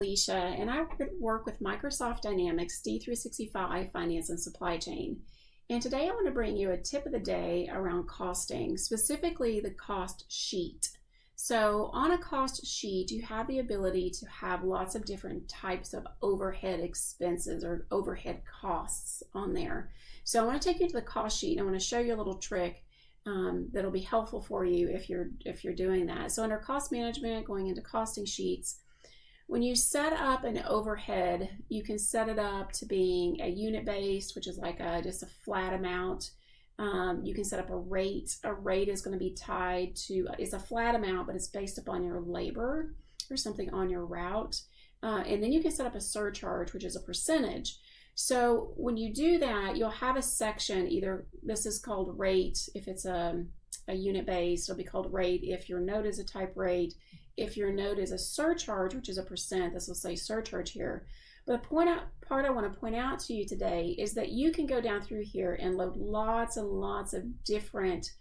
Alicia, and I work with Microsoft Dynamics D365 Finance and Supply Chain. And today I want to bring you a tip of the day around costing, specifically the cost sheet. So on a cost sheet, you have the ability to have lots of different types of overhead expenses or overhead costs on there. So I want to take you to the cost sheet and I want to show you a little trick that'll be helpful for you if you're doing that. So under cost management, going into costing sheets, when you set up an overhead, you can set it up to being a unit based, which is like just a flat amount. You can set up a rate. A rate is going to be tied to, it's a flat amount, but it's based upon your labor or something on your route. And then you can set up a surcharge, which is a percentage. So when you do that, you'll have a section, either this is called rate. If it's a unit based, it'll be called rate. If your note is a type rate, if your note is a surcharge, which is a percent, this will say surcharge here. But the part I want to point out to you today is that you can go down through here and load lots and lots of different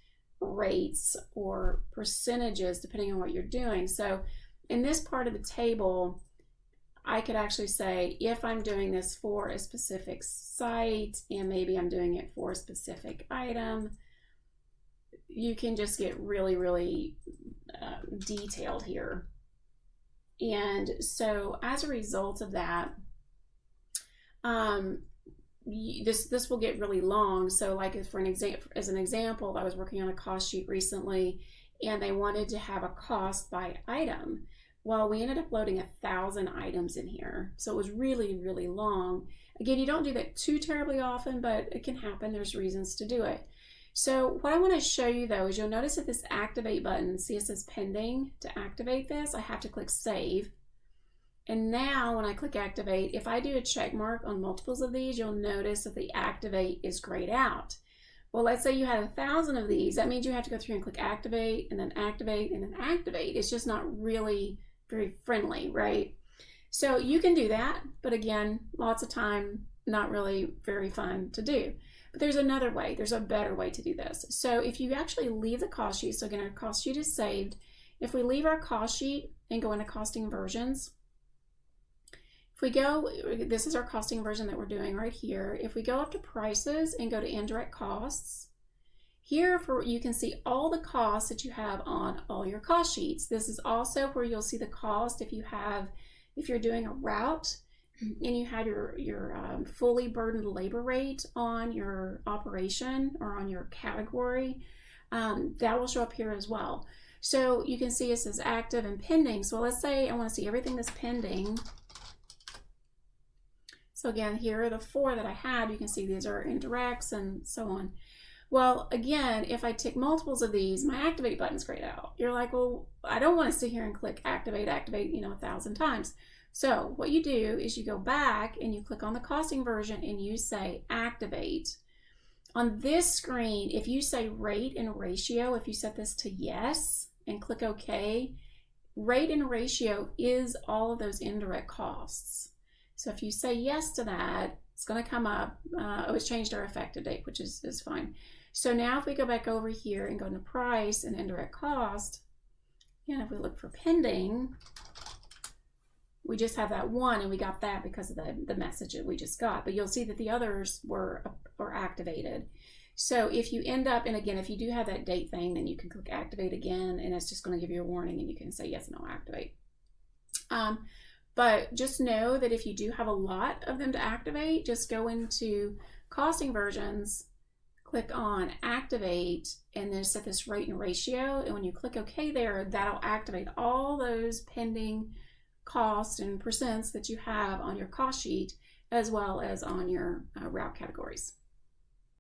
rates or percentages depending on what you're doing. So in this part of the table, I could actually say if I'm doing this for a specific site and maybe I'm doing it for a specific item, you can just get really, really detailed here. And so as a result of that, this will get really long. So like as an example, I was working on a cost sheet recently and they wanted to have a cost by item. Well, we ended up loading 1,000 items in here. So it was really, really long. Again, you don't do that too terribly often, but it can happen. There's reasons to do it. So what I want to show you though is you'll notice that this activate button, see it says pending. To activate this, I have to click save. And now when I click activate, if I do a check mark on multiples of these, you'll notice that the activate is grayed out. Well, let's say you had 1,000 of these. That means you have to go through and click activate and then activate and then activate. It's just not really very friendly, right? So you can do that, but again, lots of time, not really very fun to do. But there's another way, there's a better way to do this. So if you actually leave the cost sheet, so again, our cost sheet is saved. If we leave our cost sheet and go into costing versions, if we go, this is our costing version that we're doing right here. If we go up to prices and go to indirect costs, here you can see all the costs that you have on all your cost sheets. This is also where you'll see the cost if you're doing a route and you have your fully burdened labor rate on your operation or on your category, that will show up here as well. So you can see it says active and pending. So let's say I want to see everything that's pending. So again, here are the 4 that I had. You can see these are indirects and so on. Well, again, if I tick multiples of these, my activate button's grayed out. You're like, well, I don't want to sit here and click activate, 1,000 times. So what you do is you go back and you click on the costing version and you say activate. On this screen, if you say rate and ratio, if you set this to yes and click OK, rate and ratio is all of those indirect costs. So if you say yes to that, it's going to come up. It's changed our effective date, which is fine. So now if we go back over here and go into price and indirect cost, and if we look for pending, we just have that 1 and we got that because of the message that we just got. But you'll see that the others were activated. So if you end up, and again, if you do have that date thing, then you can click activate again and it's just going to give you a warning and you can say yes, no, activate. But just know that if you do have a lot of them to activate, just go into costing versions, click on activate, and then set this rate and ratio. And when you click OK there, that'll activate all those pending costs and percents that you have on your cost sheet, as well as on your route categories.